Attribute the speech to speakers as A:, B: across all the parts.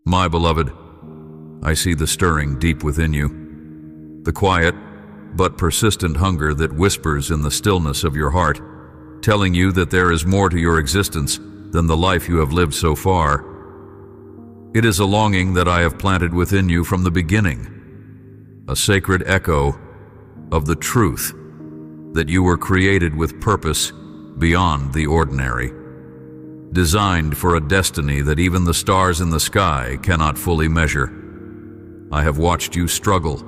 A: My beloved, I see the stirring deep within you, the quiet but persistent hunger that whispers in the stillness of your heart, telling you that there is more to your existence than the life you have lived so far. It is a longing that I have planted within you from the beginning, a sacred echo of the truth that you were created with purpose beyond the ordinary, designed for a destiny that even the stars in the sky cannot fully measure. I have watched you struggle,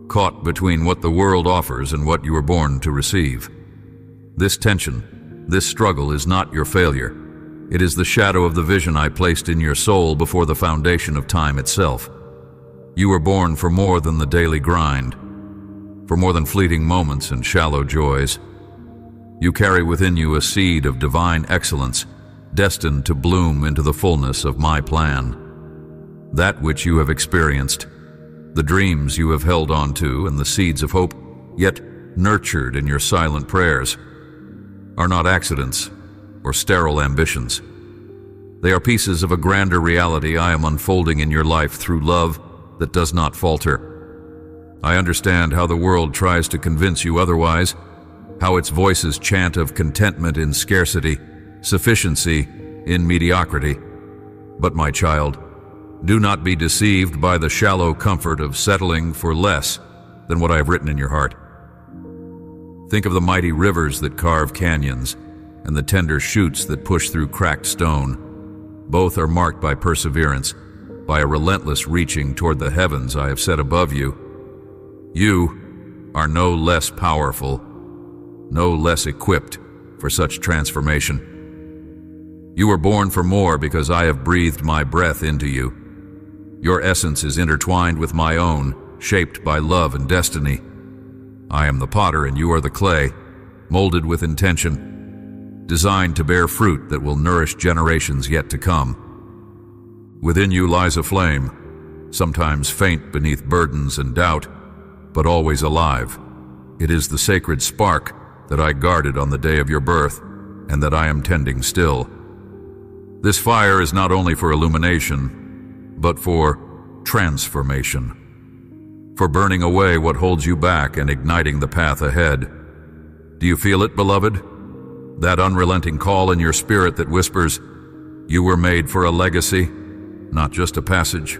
A: caught between what the world offers and what you were born to receive. This tension, this struggle is not your failure. It is the shadow of the vision I placed in your soul before the foundation of time itself. You were born for more than the daily grind, for more than fleeting moments and shallow joys. You carry within you a seed of divine excellence, destined to bloom into the fullness of my plan. That which you have experienced, the dreams you have held on to, and the seeds of hope yet nurtured in your silent prayers, are not accidents or sterile ambitions. They are pieces of a grander reality I am unfolding in your life through love that does not falter. I understand how the world tries to convince you otherwise, how its voices chant of contentment in scarcity, sufficiency in mediocrity. But my child, do not be deceived by the shallow comfort of settling for less than what I have written in your heart. Think of the mighty rivers that carve canyons and the tender shoots that push through cracked stone. Both are marked by perseverance, by a relentless reaching toward the heavens I have set above you. You are no less powerful, no less equipped for such transformation. You were born for more because I have breathed my breath into you. Your essence is intertwined with my own, shaped by love and destiny. I am the potter and you are the clay, molded with intention, designed to bear fruit that will nourish generations yet to come. Within you lies a flame, sometimes faint beneath burdens and doubt, but always alive. It is the sacred spark that I guarded on the day of your birth, and that I am tending still. This fire is not only for illumination, but for transformation, for burning away what holds you back and igniting the path ahead. Do you feel it, beloved? That unrelenting call in your spirit that whispers, you were made for a legacy, not just a passage.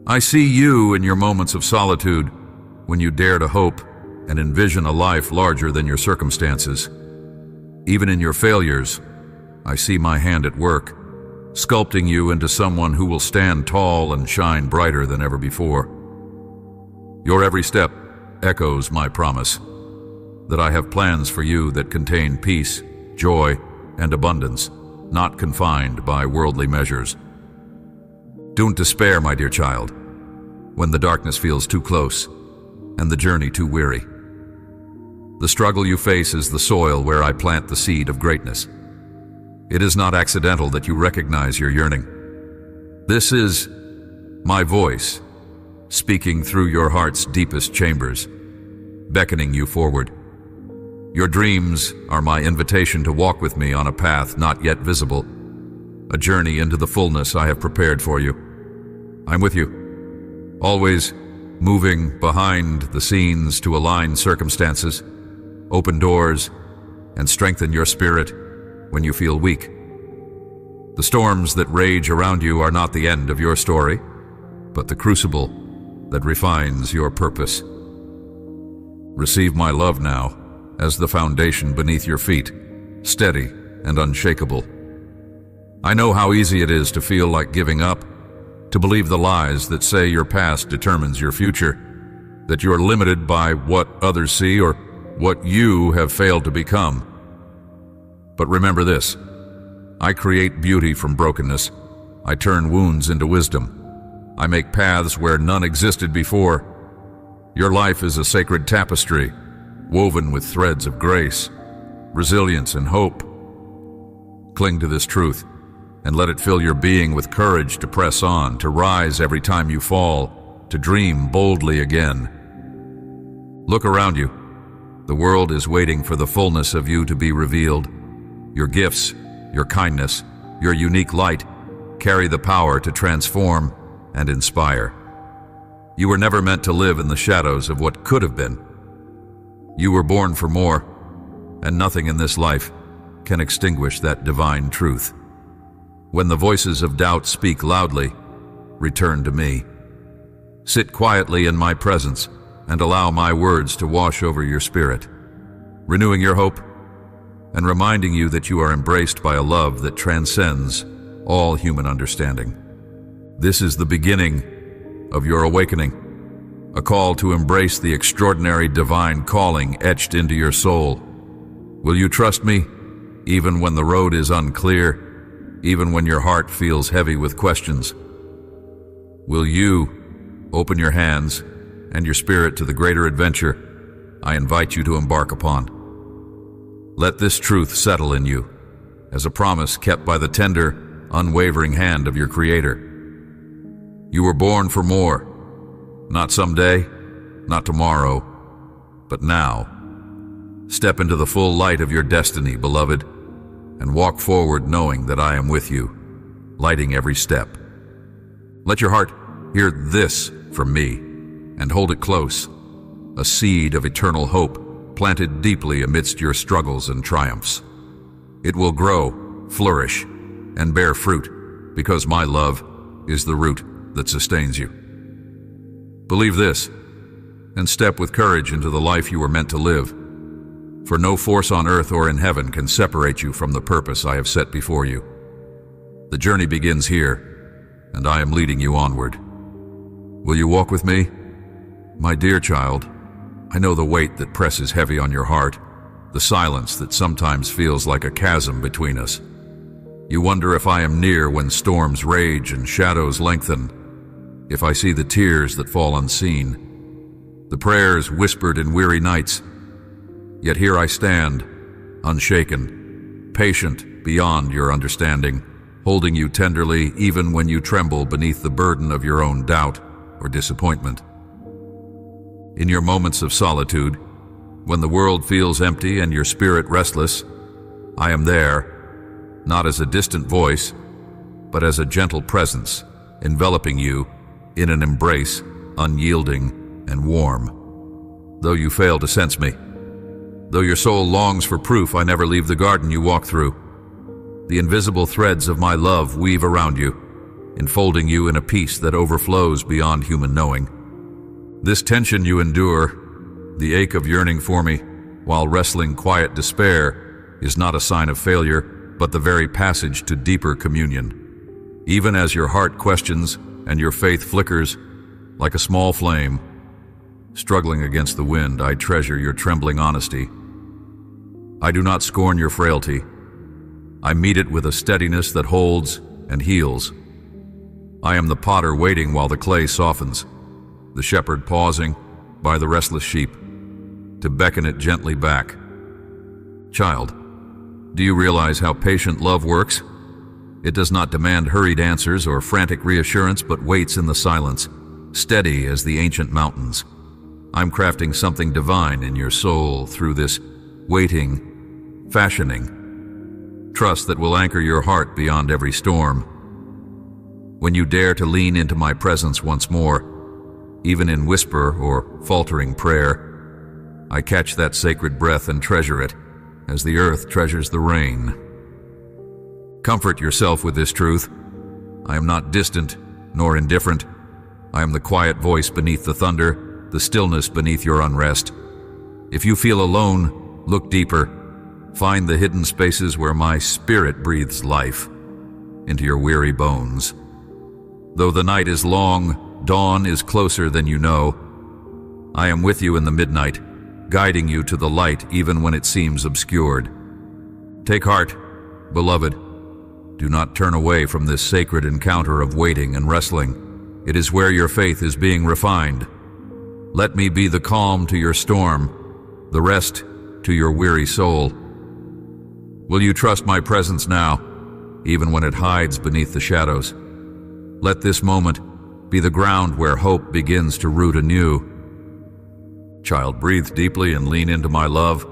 A: I see you in your moments of solitude, when you dare to hope and envision a life larger than your circumstances. Even in your failures, I see my hand at work, sculpting you into someone who will stand tall and shine brighter than ever before. Your every step echoes my promise that I have plans for you that contain peace, joy, and abundance, not confined by worldly measures. Don't despair, my dear child, when the darkness feels too close and the journey too weary. The struggle you face is the soil where I plant the seed of greatness. It is not accidental that you recognize your yearning. This is my voice, speaking through your heart's deepest chambers, beckoning you forward. Your dreams are my invitation to walk with me on a path not yet visible, a journey into the fullness I have prepared for you. I'm with you, always moving behind the scenes to align circumstances, open doors, and strengthen your spirit when you feel weak. The storms that rage around you are not the end of your story, but the crucible that refines your purpose. Receive my love now as the foundation beneath your feet, steady and unshakable. I know how easy it is to feel like giving up, to believe the lies that say your past determines your future, that you are limited by what others see or what you have failed to become. But remember this, I create beauty from brokenness. I turn wounds into wisdom. I make paths where none existed before. Your life is a sacred tapestry, woven with threads of grace, resilience, and hope. Cling to this truth, and let it fill your being with courage to press on, to rise every time you fall, to dream boldly again. Look around you. The world is waiting for the fullness of you to be revealed. Your gifts, your kindness, your unique light carry the power to transform and inspire. You were never meant to live in the shadows of what could have been. You were born for more, and nothing in this life can extinguish that divine truth. When the voices of doubt speak loudly, return to me. Sit quietly in my presence and allow my words to wash over your spirit, renewing your hope and reminding you that you are embraced by a love that transcends all human understanding. This is the beginning of your awakening, a call to embrace the extraordinary divine calling etched into your soul. Will you trust me, even when the road is unclear, even when your heart feels heavy with questions? Will you open your hands and your spirit to the greater adventure I invite you to embark upon? Let this truth settle in you as a promise kept by the tender, unwavering hand of your Creator. You were born for more, not someday, not tomorrow, but now. Step into the full light of your destiny, beloved, and walk forward knowing that I am with you, lighting every step. Let your heart hear this from me and hold it close, a seed of eternal hope planted deeply amidst your struggles and triumphs. It will grow, flourish, and bear fruit because my love is the root that sustains you. Believe this and step with courage into the life you were meant to live, for no force on earth or in heaven can separate you from the purpose I have set before you. The journey begins here, and I am leading you onward. Will you walk with me? My dear child, I know the weight that presses heavy on your heart, the silence that sometimes feels like a chasm between us. You wonder if I am near when storms rage and shadows lengthen, if I see the tears that fall unseen, the prayers whispered in weary nights. Yet here I stand, unshaken, patient beyond your understanding, holding you tenderly even when you tremble beneath the burden of your own doubt or disappointment. In your moments of solitude, when the world feels empty and your spirit restless, I am there, not as a distant voice, but as a gentle presence, enveloping you in an embrace unyielding and warm. Though you fail to sense me, though your soul longs for proof I never leave the garden you walk through, the invisible threads of my love weave around you, enfolding you in a peace that overflows beyond human knowing. This tension you endure, the ache of yearning for me, while wrestling quiet despair, is not a sign of failure, but the very passage to deeper communion. Even as your heart questions and your faith flickers like a small flame, struggling against the wind, I treasure your trembling honesty. I do not scorn your frailty. I meet it with a steadiness that holds and heals. I am the potter waiting while the clay softens, the shepherd pausing by the restless sheep to beckon it gently back. Child, do you realize how patient love works? It does not demand hurried answers or frantic reassurance, but waits in the silence, steady as the ancient mountains. I'm crafting something divine in your soul through this waiting, fashioning, trust that will anchor your heart beyond every storm. When you dare to lean into my presence once more, even in whisper or faltering prayer, I catch that sacred breath and treasure it as the earth treasures the rain. Comfort yourself with this truth. I am not distant nor indifferent. I am the quiet voice beneath the thunder, the stillness beneath your unrest. If you feel alone, look deeper. Find the hidden spaces where my spirit breathes life into your weary bones. Though the night is long, dawn is closer than you know. I am with you in the midnight, guiding you to the light even when it seems obscured. Take heart, beloved. Do not turn away from this sacred encounter of waiting and wrestling. It is where your faith is being refined. Let me be the calm to your storm, the rest to your weary soul. Will you trust my presence now, even when it hides beneath the shadows? Let this moment be the ground where hope begins to root anew. Child, breathe deeply and lean into my love.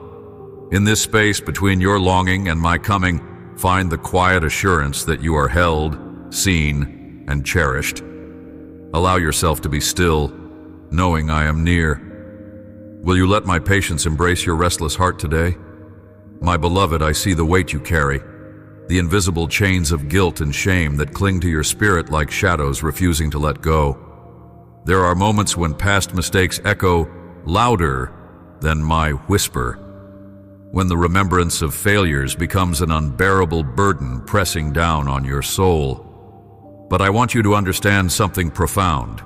A: In this space between your longing and my coming, find the quiet assurance that you are held seen, and cherished. Allow yourself to be still, knowing I am near. Will you let my patience embrace your restless heart today? My beloved, I see the weight you carry, the invisible chains of guilt and shame that cling to your spirit like shadows refusing to let go. There are moments when past mistakes echo louder than my whisper, when the remembrance of failures becomes an unbearable burden pressing down on your soul. But I want you to understand something profound.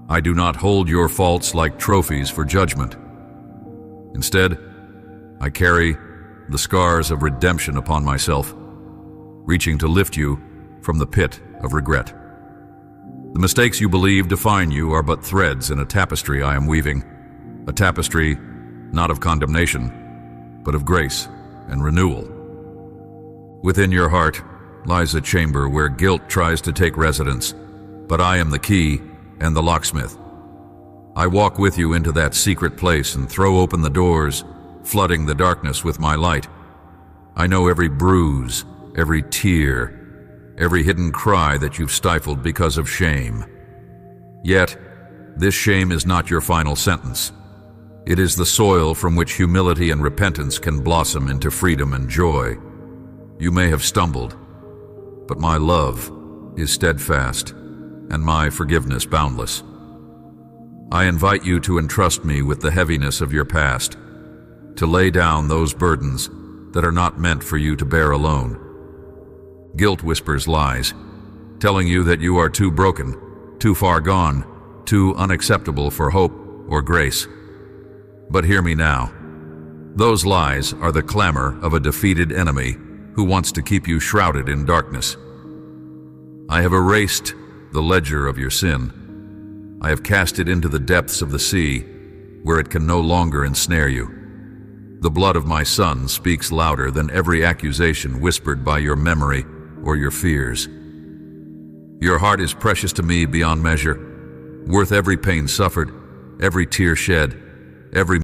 A: I do not hold your faults like trophies for judgment. Instead, I carry the scars of redemption upon myself, reaching to lift you from the pit of regret. The mistakes you believe define you are but threads in a tapestry I am weaving, a tapestry not of condemnation, but of grace and renewal. Within your heart lies a chamber where guilt tries to take residence, but I am the key and the locksmith. I walk with you into that secret place and throw open the doors, flooding the darkness with my light. I know every bruise, every tear, every hidden cry that you've stifled because of shame. Yet, this shame is not your final sentence. It is the soil from which humility and repentance can blossom into freedom and joy. You may have stumbled, but my love is steadfast and my forgiveness boundless. I invite you to entrust me with the heaviness of your past, to lay down those burdens that are not meant for you to bear alone. Guilt whispers lies, telling you that you are too broken, too far gone, too unacceptable for hope or grace. But hear me now. Those lies are the clamor of a defeated enemy who wants to keep you shrouded in darkness. I have erased the ledger of your sin. I have cast it into the depths of the sea, where it can no longer ensnare you. The blood of my Son speaks louder than every accusation whispered by your memory or your fears. Your heart is precious to me beyond measure, worth every pain suffered, every tear shed, every